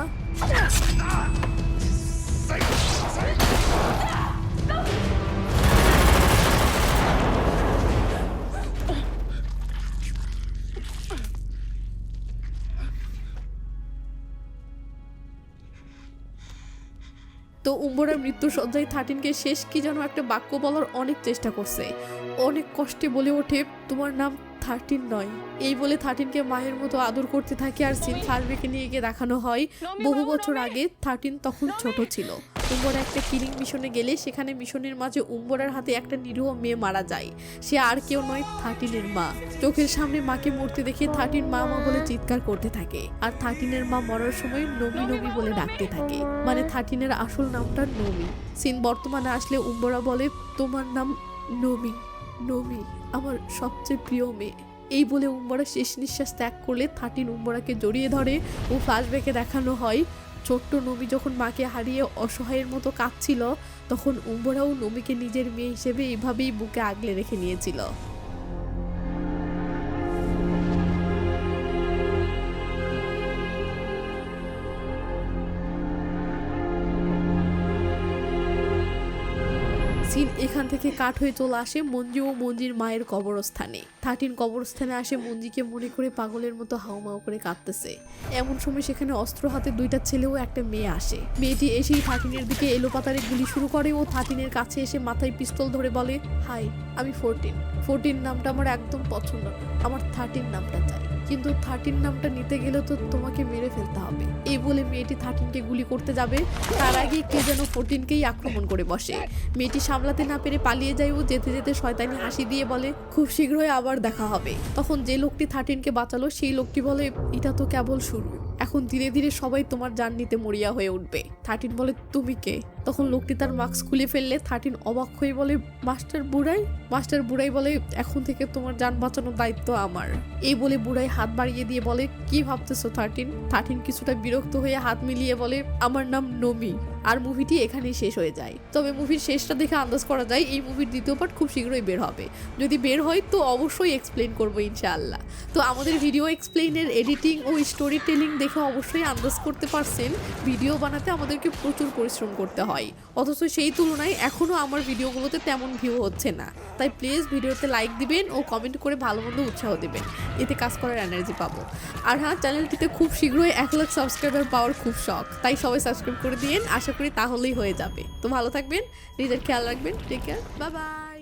Speaker 1: তো উম্বরার মৃত্যু সজ্জায় 13-কে শেষ কি যেন একটা বাক্য বলার অনেক চেষ্টা করছে। অনেক কষ্টে বলে ওঠে তোমার নাম 13 নয়। এই বলে 13-কে মায়ের মতো আদর করতে থাকে আর সিন ফার্মেকে নিয়ে গিয়ে দেখানো হয় বহু বছর আগে 13 তখন ছোট ছিল। উম্বরা একটা কিলিং মিশনে গেলে সেখানে মিশনের মাঝে উম্বরার হাতে একটা নিরীহ মেয়ে মারা যায়। সে আর কেউ নয় 13-এর মা। চোখের সামনে মাকে মরতে দেখে 13 মা মা বলে চিৎকার করতে থাকে আর 13-এর মা মরার সময় নমি নমি বলে ডাকতে থাকে, মানে 13-এর আসল নামটা নমি। সিন বর্তমানে আসলে উম্বরা বলে তোমার নাম নমি, নমি আমার সবচেয়ে প্রিয় মেয়ে। এই বলে উম্বরা শেষ নিঃশ্বাস ত্যাগ করলে 13 উম্বরাকে জড়িয়ে ধরে ও ফ্ল্যাশব্যাকে দেখানো হয় ছোট্ট নমি যখন মাকে হারিয়ে অসহায়ের মতো কাঁদছিল, তখন উম্বরাও নমিকে নিজের মেয়ে হিসেবে এভাবেই বুকে আগলে রেখে নিয়েছিল। সিন এখান থেকে কাট হয়ে চলে আসে মঞ্জি ও মঞ্জির মায়ের কবরস্থানে। 13 কবরস্থানে আসে মঞ্জিকে মনে করে পাগলের মতো হাউমাউ করে কাঁদতেছে। এমন সময় সেখানে অস্ত্র হাতে 2টা ছেলে ও একটা মেয়ে আসে। মেয়েটি এসেই 13-এর দিকে এলোপাতারে গুলি শুরু করে ও 13-এর কাছে এসে মাথায় পিস্তল ধরে বলে হাই আমি 14 নামটা আমার একদম পছন্দ না, আমার 13 নামটা চাই, কিন্তু 13 নামটা নিতে গেলে তো তোমাকে মেরে ফেলতে হবে। এই বলে মেয়েটি 13-কে গুলি করতে যাবে, তার আগে কে যেন 14-কেই আক্রমণ করে বসে। মেয়েটি সামলাতে না পেরে পালিয়ে যায় ও যেতে যেতে শয়তানি হাসি দিয়ে বলে খুব শীঘ্রই আবার দেখা হবে। তখন যে লোকটি 13-কে বাঁচালো সেই লোকটি বলে এটা তো কেবল শুরু, এখন ধীরে ধীরে সবাই তোমার জান নিতে মরিয়া হয়ে উঠবে। 13 বলে তুমি কে? তখন লোকটি তার মাস্ক খুলে ফেললে 13 অবাক হয়ে বলে মাস্টার বুড়াই বলে এখন থেকে তোমার জান বাঁচানোর দায়িত্ব আমার। এই বলে বুড়াই হাত বাড়িয়ে দিয়ে বলে কি ভাবতেছো 13? কিছুটা বিরক্ত হয়ে হাত মিলিয়ে বলে আমার নাম নমি। আর মুভিটি এখানেই শেষ হয়ে যায়। তবে মুভির শেষটা দেখে আন্দাজ করা যায় এই মুভির দ্বিতীয় পার্ট খুব শীঘ্রই বের হবে। যদি বের হয় তো অবশ্যই এক্সপ্লেন করবো ইনশাআল্লাহ। তো আমাদের ভিডিও এক্সপ্লেনের এডিটিং ও স্টোরি টেলিং দেখে অবশ্যই আন্দাজ করতে পারছেন ভিডিও বানাতে আমাদেরকে প্রচুর পরিশ্রম করতে হয়, অথচ সেই তুলনায় এখনও আমার ভিডিওগুলোতে তেমন ভিউ হচ্ছে না। তাই প্লিজ ভিডিওতে লাইক দিবেন ও কমেন্ট করে ভালো মন্দ উৎসাহ দিবেন, এতে কাজ করার এনার্জি পাবো। আর হ্যাঁ, চ্যানেলটিতে খুব শীঘ্রই 1 লাখ সাবস্ক্রাইবার পাওয়ার খুব শখ, তাই সবাই সাবস্ক্রাইব করে দিন, আশা করি তাহলেই হয়ে যাবে। তো ভালো থাকবেন, নিজের খেয়াল রাখবেন, টেক কেয়ার, বাই বাই।